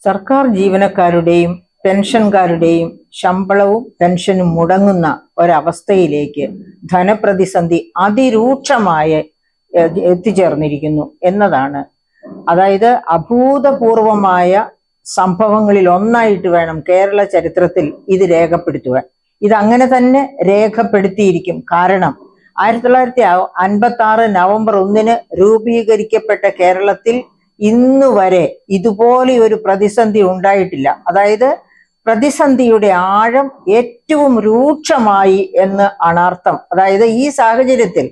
സർക്കാർ ജീവനക്കാരുടെയും പെൻഷൻകാരുടെയും ശമ്പളവും പെൻഷനും മുടങ്ങുന്ന ഒരവസ്ഥയിലേക്ക് ധനപ്രതിസന്ധി അതിരൂക്ഷമായി എത്തിച്ചേർന്നിരിക്കുന്നു എന്നതാണ്. അതായത് അഭൂതപൂർവമായ സംഭവങ്ങളിൽ ഒന്നായിട്ട് വേണം കേരള ചരിത്രത്തിൽ ഇത് രേഖപ്പെടുത്തുവാൻ. ഇതങ്ങനെ തന്നെ രേഖപ്പെടുത്തിയിരിക്കും. കാരണം 1956 നവംബർ 1 രൂപീകരിക്കപ്പെട്ട കേരളത്തിൽ ഇന്നുവരെ ഇതുപോലെ ഒരു പ്രതിസന്ധി ഉണ്ടായിട്ടില്ല. അതായത് പ്രതിസന്ധിയുടെ ആഴം ഏറ്റവും രൂക്ഷമായി എന്ന് ആണ് അർത്ഥം. അതായത് ഈ സാഹചര്യത്തിൽ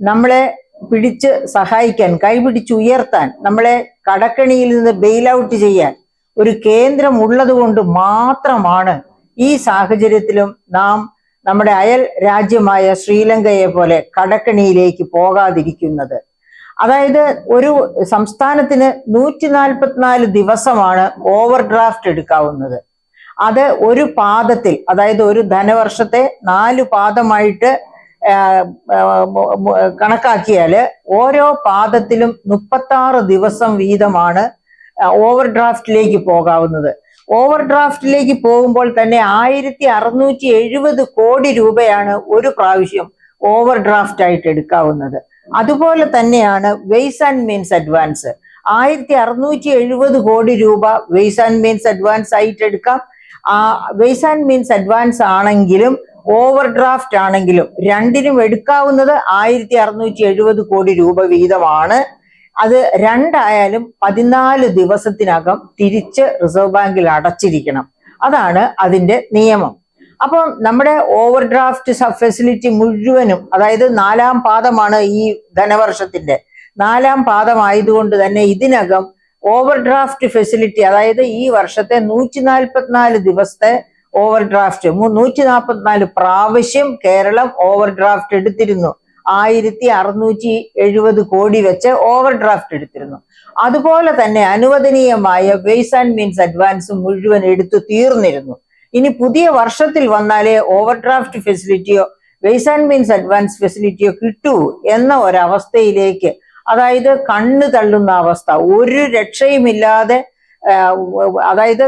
നമ്മളെ പിടിച്ച് സഹായിക്കാൻ, കൈപിടിച്ചുയർത്താൻ, നമ്മളെ കടക്കണിയിൽ നിന്ന് ബെയിൽ ഔട്ട് ചെയ്യാൻ ഒരു കേന്ദ്രം ഉള്ളത് കൊണ്ട് മാത്രമാണ് ഈ സാഹചര്യത്തിലും നാം നമ്മുടെ അയൽ രാജ്യമായ ശ്രീലങ്കയെ പോലെ കടക്കണിയിലേക്ക് പോകാതിരിക്കുന്നത്. അതായത് ഒരു സംസ്ഥാനത്തിന് 144 ദിവസമാണ് ഓവർ ഡ്രാഫ്റ്റ് എടുക്കാവുന്നത്. അത് ഒരു പാദത്തിൽ, അതായത് ഒരു ധനവർഷത്തെ 4 പാദമായിട്ട് കണക്കാക്കിയാൽ ഓരോ പാദത്തിലും 36 ദിവസം വീതമാണ് ഓവർ ഡ്രാഫ്റ്റിലേക്ക് പോകാവുന്നത്. ഓവർ ഡ്രാഫ്റ്റിലേക്ക് പോകുമ്പോൾ തന്നെ 1670 കോടി രൂപയാണ് ഒരു പ്രാവശ്യം ഓവർ ഡ്രാഫ്റ്റ് ആയിട്ട് എടുക്കാവുന്നത്. അതുപോലെ തന്നെയാണ് വെയ്സ് ആൻഡ് മീൻസ് അഡ്വാൻസ്. 1670 കോടി രൂപ വെയ്സ് ആൻഡ് മീൻസ് അഡ്വാൻസ് ആയിട്ട് എടുക്കാം. വെയ്സ് ആൻഡ് മീൻസ് അഡ്വാൻസ് ആണെങ്കിലും ഓവർ ഡ്രാഫ്റ്റ് ആണെങ്കിലും രണ്ടിനും എടുക്കാവുന്നത് 1670 കോടി രൂപ വീതമാണ്. അത് രണ്ടായാലും 14 ദിവസത്തിനകം തിരിച്ച് റിസർവ് ബാങ്കിൽ അടച്ചിരിക്കണം. അതാണ് അതിന്റെ നിയമം. അപ്പം നമ്മുടെ ഓവർ ഡ്രാഫ്റ്റ് ഫെസിലിറ്റി മുഴുവനും, അതായത് 4-ാം പാദമാണ് ഈ ധനവർഷത്തിന്റെ 4-ാം പാദമായതുകൊണ്ട് തന്നെ ഇതിനകം ഓവർ ഡ്രാഫ്റ്റ് ഫെസിലിറ്റി, അതായത് ഈ വർഷത്തെ 144 ദിവസത്തെ ഓവർ ഡ്രാഫ്റ്റ് 144 പ്രാവശ്യം കേരളം ഓവർ ഡ്രാഫ്റ്റ് എടുത്തിരുന്നു. 1670 കോടി വെച്ച് ഓവർ ഡ്രാഫ്റ്റ് എടുത്തിരുന്നു. അതുപോലെ തന്നെ അനുവദനീയമായ വെയ്സ് ആൻഡ് മീൻസ് അഡ്വാൻസ് മുഴുവൻ എടുത്തു തീർന്നിരുന്നു. ഇനി പുതിയ വർഷത്തിൽ വന്നാലേ ഓവർ ഡ്രാഫ്റ്റ് ഫെസിലിറ്റിയോ വെയ്സ് ആൻഡ് മീൻസ് അഡ്വാൻസ് ഫെസിലിറ്റിയോ കിട്ടൂ എന്ന ഒരവസ്ഥയിലേക്ക്, അതായത് കണ്ണ് തള്ളുന്ന അവസ്ഥ, ഒരു രക്ഷയുമില്ലാതെ, അതായത്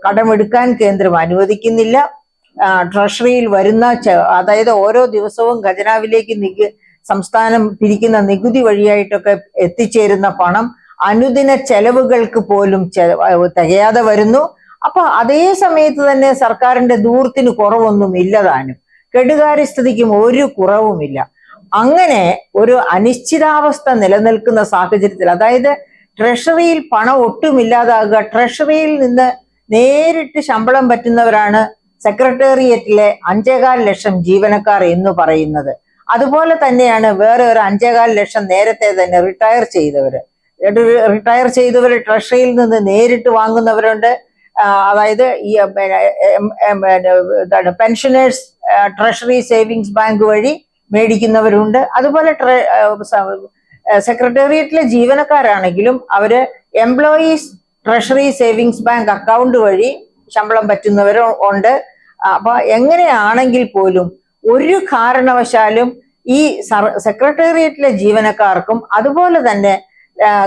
കടമെടുക്കാൻ കേന്ദ്രം അനുവദിക്കുന്നില്ല. ട്രഷറിയിൽ വരുന്ന, അതായത് ഓരോ ദിവസവും ഖജനാവിലേക്ക് സംസ്ഥാനം പിരിക്കുന്ന നികുതി വഴിയായിട്ടൊക്കെ എത്തിച്ചേരുന്ന പണം അനുദിന ചെലവുകൾക്ക് പോലും തികയാതെ വരുന്നു. അപ്പൊ അതേ സമയത്ത് തന്നെ സർക്കാരിന്റെ ദൂർത്തിന് കുറവൊന്നും ഇല്ലതാനും, കെടുകാര്യസ്ഥിതിക്കും ഒരു കുറവുമില്ല. അങ്ങനെ ഒരു അനിശ്ചിതാവസ്ഥ നിലനിൽക്കുന്ന സാഹചര്യത്തിൽ, അതായത് ട്രഷറിയിൽ പണം ഒട്ടുമില്ലാതാകുക, ട്രഷറിയിൽ നിന്ന് നേരിട്ട് ശമ്പളം പറ്റുന്നവരാണ് സെക്രട്ടേറിയറ്റിലെ 5.25 ലക്ഷം ജീവനക്കാർ എന്ന് പറയുന്നത്. അതുപോലെ തന്നെയാണ് വേറെ ഒരു 5.25 ലക്ഷം നേരത്തെ തന്നെ റിട്ടയർ ചെയ്തവർ ട്രഷറിയിൽ നിന്ന് നേരിട്ട് വാങ്ങുന്നവരുണ്ട്. അതായത് ഈ പെൻഷനേഴ്സ് ട്രഷറി സേവിങ്സ് ബാങ്ക് വഴി മേടിക്കുന്നവരുണ്ട്. അതുപോലെ സെക്രട്ടേറിയറ്റിലെ ജീവനക്കാരാണെങ്കിലും അവര് employees treasury savings bank account വഴി ശമ്പളം പറ്റുന്നവരും ഉണ്ട്. അപ്പൊ എങ്ങനെയാണെങ്കിൽ പോലും ഒരു കാരണവശാലും ഈ സെക്രട്ടേറിയറ്റിലെ ജീവനക്കാർക്കും അതുപോലെ തന്നെ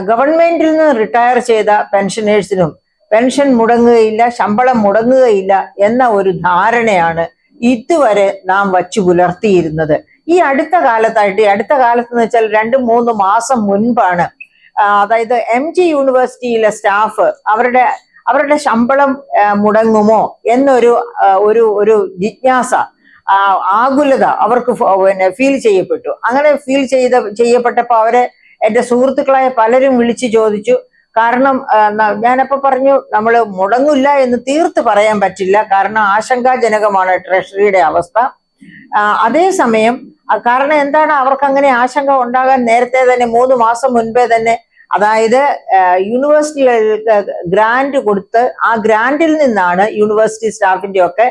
ഗവൺമെന്റിൽ നിന്ന് റിട്ടയർ ചെയ്ത പെൻഷനേഴ്സിനും പെൻഷൻ മുടങ്ങുകയില്ല, ശമ്പളം മുടങ്ങുകയില്ല എന്ന ഒരു ധാരണയാണ് ഇതുവരെ നാം വച്ചു പുലർത്തിയിരുന്നത്. ഈ അടുത്ത കാലത്തായിട്ട്, അടുത്ത കാലത്ത് വെച്ചാൽ 2-3 മാസം മുൻപാണ്, അതായത് MG യൂണിവേഴ്സിറ്റിയിലെ സ്റ്റാഫ് അവരുടെ ശമ്പളം മുടങ്ങുമോ എന്നൊരു ഒരു ജിജ്ഞാസ, ആകുലത അവർക്ക് ഫീൽ ചെയ്യപ്പെട്ടു. അങ്ങനെ ചെയ്യപ്പെട്ടപ്പോൾ എന്റെ സുഹൃത്തുക്കളായ പലരും വിളിച്ചു ചോദിച്ചു. കാരണം ഞാനപ്പോ പറഞ്ഞു, നമ്മൾ മുടങ്ങില്ല എന്ന് തീർത്ത് പറയാൻ പറ്റില്ല, കാരണം ആശങ്കാജനകമാണ് ട്രഷറിയുടെ അവസ്ഥ. അതേസമയം കാരണം എന്താണ് അവർക്ക് അങ്ങനെ ആശങ്ക ഉണ്ടാകാൻ നേരത്തെ തന്നെ 3 മാസം മുൻപേ തന്നെ, അതായത് യൂണിവേഴ്സിറ്റികൾക്ക് ഗ്രാന്റ് കൊടുത്ത് ആ ഗ്രാന്റിൽ നിന്നാണ് യൂണിവേഴ്സിറ്റി സ്റ്റാഫിന്റെ ഒക്കെ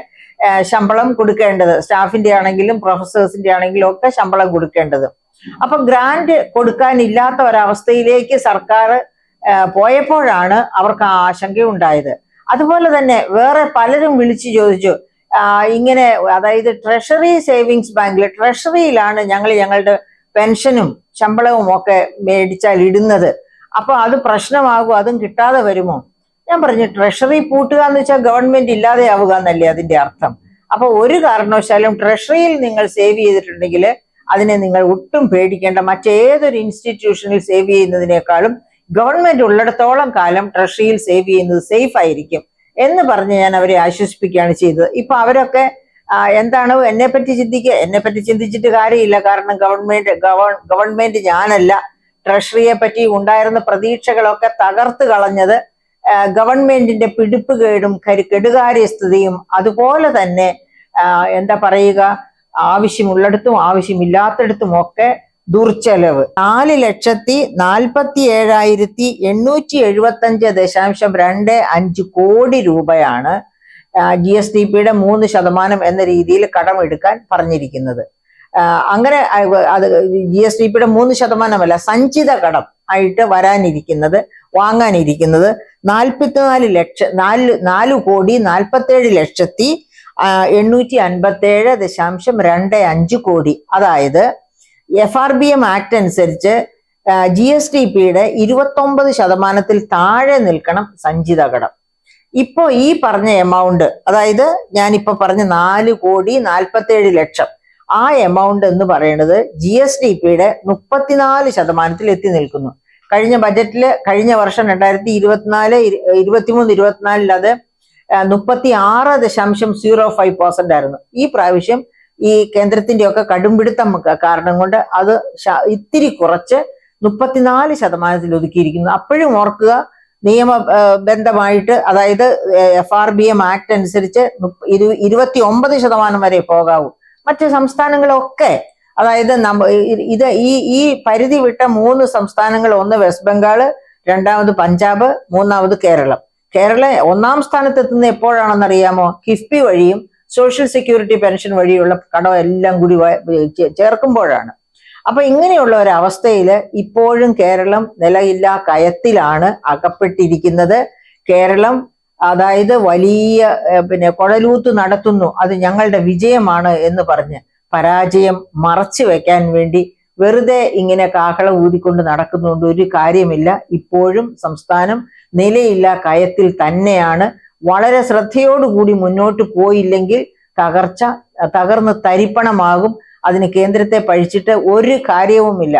ശമ്പളം കൊടുക്കേണ്ടത്. സ്റ്റാഫിന്റെ ആണെങ്കിലും പ്രൊഫസേഴ്സിന്റെ ആണെങ്കിലും ഒക്കെ ശമ്പളം കൊടുക്കേണ്ടത്. അപ്പൊ ഗ്രാന്റ് കൊടുക്കാനില്ലാത്ത ഒരവസ്ഥയിലേക്ക് സർക്കാർ പോയപ്പോഴാണ് അവർക്ക് ആ ആശങ്കയുണ്ടായത്. അതുപോലെ തന്നെ വേറെ പലരും വിളിച്ചു ചോദിച്ചു, ഇങ്ങനെ, അതായത് ട്രഷറി സേവിങ്സ് ബാങ്കിൽ, ട്രഷറിയിലാണ് ഞങ്ങളുടെ പെൻഷനും ശമ്പളവും ഒക്കെ മേടിച്ചാൽ ഇടുന്നത്, അപ്പൊ അത് പ്രശ്നമാകും, അതും കിട്ടാതെ വരുമോ? ഞാൻ പറഞ്ഞു ട്രഷറി പൂട്ടുക എന്ന് വെച്ചാൽ ഗവൺമെന്റ് ഇല്ലാതെയാവുക എന്നല്ലേ അതിന്റെ അർത്ഥം. അപ്പൊ ഒരു കാരണവശാലും ട്രഷറിയിൽ നിങ്ങൾ സേവ് ചെയ്തിട്ടുണ്ടെങ്കിൽ അതിനെ നിങ്ങൾ ഒട്ടും പേടിക്കേണ്ട. മറ്റേതൊരു ഇൻസ്റ്റിറ്റ്യൂഷനിൽ സേവ് ചെയ്യുന്നതിനേക്കാളും ഗവൺമെന്റ് ഉള്ളിടത്തോളം കാലം ട്രഷറിയിൽ സേവ് ചെയ്യുന്നത് സേഫ് ആയിരിക്കും എന്ന് പറഞ്ഞ് ഞാൻ അവരെ ആശ്വസിപ്പിക്കുകയാണ് ചെയ്തത്. ഇപ്പൊ അവരൊക്കെ എന്താണ് എന്നെ പറ്റി ചിന്തിച്ചിട്ട് കാര്യമില്ല. കാരണം ഗവൺമെന്റ് ഞാനല്ല. ട്രഷറിയെ പറ്റി ഉണ്ടായിരുന്ന പ്രതീക്ഷകളൊക്കെ തകർത്ത് കളഞ്ഞത് ഗവൺമെന്റിന്റെ പിടിപ്പുകേടും കെടുകാര്യസ്ഥതയും അതുപോലെ തന്നെ എന്താ പറയുക, ആവശ്യമുള്ളിടത്തും ആവശ്യമില്ലാത്തിടത്തും ഒക്കെ ദുർച്ചെലവ്. 4,07,875.25 കോടി രൂപയാണ് GSDPയുടെ 3% എന്ന രീതിയിൽ കടമെടുക്കാൻ പറഞ്ഞിരിക്കുന്നത്. അങ്ങനെ അത് GSDPയുടെ 3% സഞ്ചിത കടം ആയിട്ട് വാങ്ങാനിരിക്കുന്നത് 4,47,857.25 കോടി. അതായത് FRBM ആക്ട് അനുസരിച്ച് GSDPയുടെ 29% താഴെ നിൽക്കണം സഞ്ചിത കടം. ഇപ്പോ ഈ പറഞ്ഞ എമൗണ്ട്, അതായത് ഞാനിപ്പോ പറഞ്ഞ 4,47,00,000, ആ എമൗണ്ട് എന്ന് പറയുന്നത് GSDPയുടെ 34% എത്തി നിൽക്കുന്നു. കഴിഞ്ഞ ബജറ്റില് കഴിഞ്ഞ വർഷം 2023-24 അത് 36.05% ആയിരുന്നു. ഈ പ്രാവശ്യം ഈ കേന്ദ്രത്തിന്റെ ഒക്കെ കടുംപിടുത്തം കാരണം കൊണ്ട് അത് ഇത്തിരി കുറച്ച് 34% ഒതുക്കിയിരിക്കുന്നു. അപ്പോഴും ഓർക്കുക, നിയമബന്ധമായിട്ട്, അതായത് FRBM ആക്ട് അനുസരിച്ച് 29% വരെ പോകാവൂ. മറ്റ് സംസ്ഥാനങ്ങളൊക്കെ, അതായത് ഈ പരിധി വിട്ട 3 സംസ്ഥാനങ്ങൾ, ഒന്ന് വെസ്റ്റ് ബംഗാള്, രണ്ടാമത് പഞ്ചാബ്, മൂന്നാമത് കേരളം. കേരളം 1-ാം സ്ഥാനത്തെത്തുന്ന എപ്പോഴാണെന്നറിയാമോ? കിഫ്ബി വഴിയും സോഷ്യൽ സെക്യൂരിറ്റി പെൻഷൻ വഴിയുള്ള കടം എല്ലാം കൂടി ചേർക്കുമ്പോഴാണ്. അപ്പൊ ഇങ്ങനെയുള്ള ഒരു അവസ്ഥയിൽ ഇപ്പോഴും കേരളം നിലയില്ലാ കയത്തിലാണ് അകപ്പെട്ടിരിക്കുന്നത്. കേരളം അതായത് വലിയ കുഴലൂത്ത് നടത്തുന്നു, അത് ഞങ്ങളുടെ വിജയമാണ് എന്ന് പറഞ്ഞ് പരാജയം മറച്ചു വെക്കാൻ വേണ്ടി വെറുതെ ഇങ്ങനെ കാഹളം ഊതിക്കൊണ്ട് നടക്കുന്നതുകൊണ്ട് ഒരു കാര്യമില്ല. ഇപ്പോഴും സംസ്ഥാനം നിലയില്ലാ കയത്തിൽ തന്നെയാണ്. വളരെ ശ്രദ്ധയോടുകൂടി മുന്നോട്ട് പോയില്ലെങ്കിൽ തകർന്ന് തരിപ്പണമാകും. അതിന് കേന്ദ്രത്തെ പഴിച്ചിട്ട് ഒരു കാര്യവുമില്ല.